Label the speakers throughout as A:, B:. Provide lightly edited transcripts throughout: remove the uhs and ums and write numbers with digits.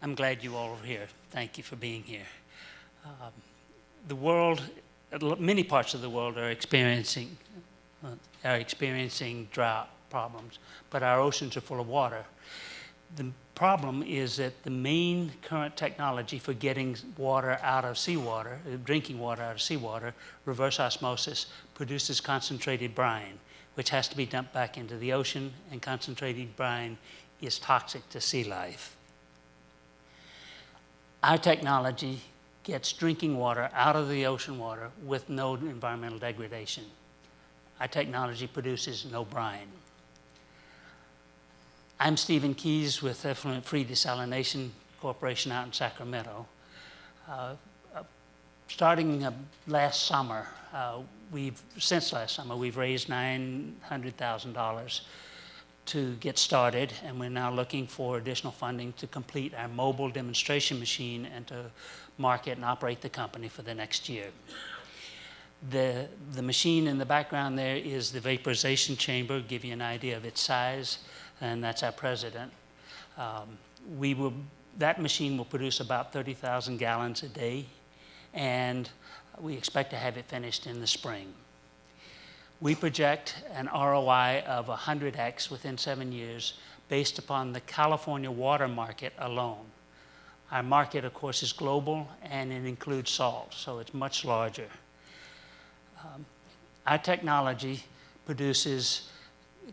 A: I'm glad you all are here. Thank you for being here. The world, many parts of the world are experiencing drought problems, but our oceans are full of water. The problem is that the main current technology for getting water out of seawater, drinking water out of seawater, reverse osmosis, produces concentrated brine, which has to be dumped back into the ocean, and concentrated brine is toxic to sea life. Our technology gets drinking water out of the ocean water with no environmental degradation. Our technology produces no brine. I'm Stephen Keys with Effluent Free Desalination Corporation out in Sacramento. Starting last summer, since last summer, we've raised $900,000 to get started, and we're now looking for additional funding to complete our mobile demonstration machine and to market and operate the company for the next year. The machine in the background there is the vaporization chamber, give you an idea of its size, and that's our president. That machine will produce about 30,000 gallons a day, and we expect to have it finished in the spring. We project an ROI of 100x within 7 years based upon the California water market alone. Our market, of course, is global, and it includes salt, so it's much larger. Our technology produces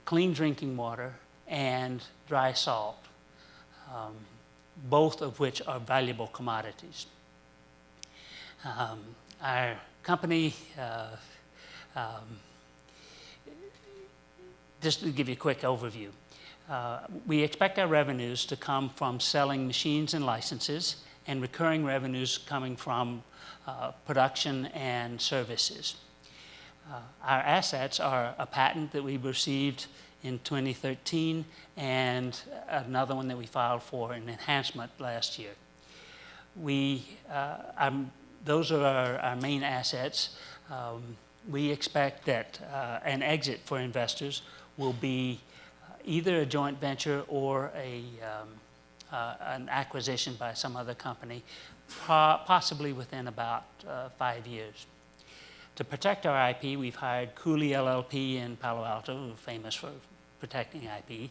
A: clean drinking water and dry salt, both of which are valuable commodities. Our company, just to give you a quick overview, we expect our revenues to come from selling machines and licenses, and recurring revenues coming from production and services. Our assets are a patent that we received in 2013 and another one that we filed for an enhancement last year. Those are our main assets. We expect that an exit for investors will be either a joint venture or an acquisition by some other company, possibly within about 5 years. To protect our IP, we've hired Cooley LLP in Palo Alto, who are famous for protecting IP.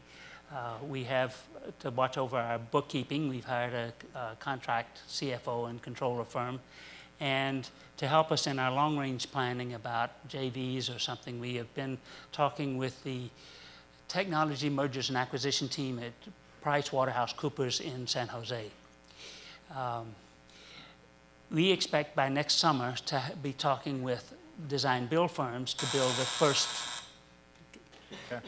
A: We have, to watch over our bookkeeping, we've hired a contract CFO and controller firm. And to help us in our long-range planning about JVs or something, we have been talking with the technology mergers and acquisition team at PricewaterhouseCoopers in San Jose. We expect by next summer to be talking with design build firms to build the first.
B: Okay.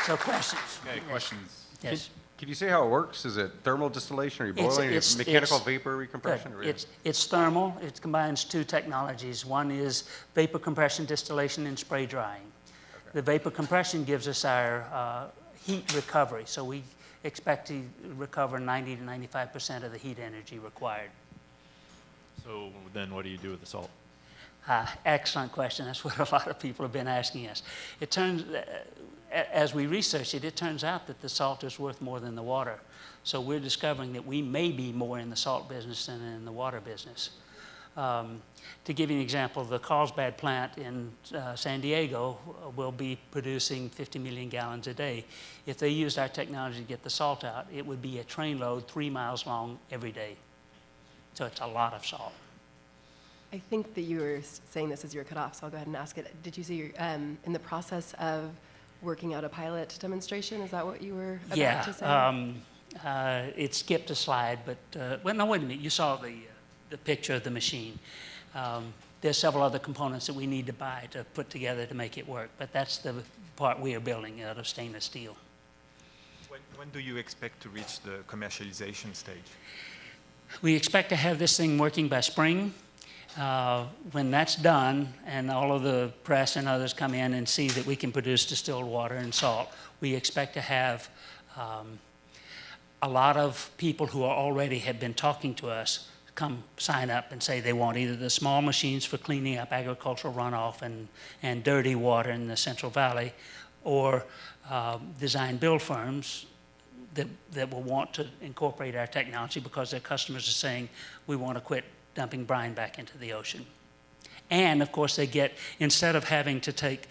A: So questions?
B: Okay, questions.
A: Yes.
B: Can you say how it works? Is it thermal distillation? Are you boiling? Is it mechanical vapor recompression?
A: It's thermal. It combines two technologies. One is vapor compression, distillation, and spray drying. Okay. The vapor compression gives us our heat recovery. So we expect to recover 90 to 95% of the heat energy required.
C: So then what do you do with the salt?
A: Excellent question. That's what a lot of people have been asking us. As we research it, it turns out that the salt is worth more than the water. So we're discovering that we may be more in the salt business than in the water business. To give you an example, the Carlsbad plant in San Diego will be producing 50 million gallons a day. If they used our technology to get the salt out, it would be a train load 3 miles long every day. So it's a lot of salt.
D: I think that you were saying this as you were cut off, so I'll go ahead and ask it. Did you say you're in the process of working out a pilot demonstration? Is that what you were about to say?
A: It skipped a slide, but well, no, wait a minute. You saw the picture of the machine. There's several other components that we need to buy to put together to make it work, but that's the part we are building out of stainless steel.
E: When do you expect to reach the commercialization stage?
A: We expect to have this thing working by spring. When that's done and all of the press and others come in and see that we can produce distilled water and salt, we expect to have a lot of people who already have been talking to us come sign up and say they want either the small machines for cleaning up agricultural runoff and dirty water in the Central Valley, or design build firms that will want to incorporate our technology because their customers are saying, we want to quit dumping brine back into the ocean. And of course they get, instead of having to take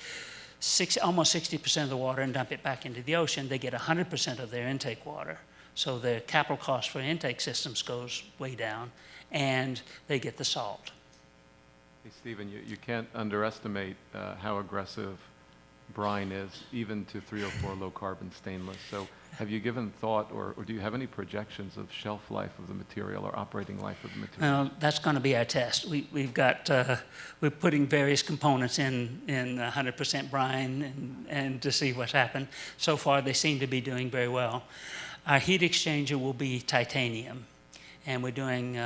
A: almost 60% of the water and dump it back into the ocean, they get 100% of their intake water. So their capital cost for intake systems goes way down, and they get the salt.
F: Hey, Stephen, you can't underestimate how aggressive brine is, even to 304 low-carbon stainless. So have you given thought, or do you have any projections of shelf life of the material or operating life of the material?
A: Well, that's going to be our test. We've got, we're putting various components in 100% brine and to see what's happened. So far, they seem to be doing very well. Our heat exchanger will be titanium, and we're doing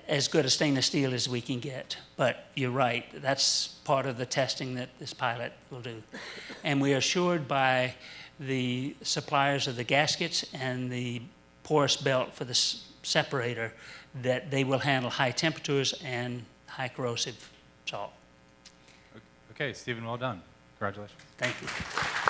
A: as good a stainless steel as we can get. But you're right, that's part of the testing that this pilot will do. And we are assured by the suppliers of the gaskets and the porous belt for the separator that they will handle high temperatures and high corrosive salt.
G: Okay, Stephen, well done. Congratulations.
A: Thank you.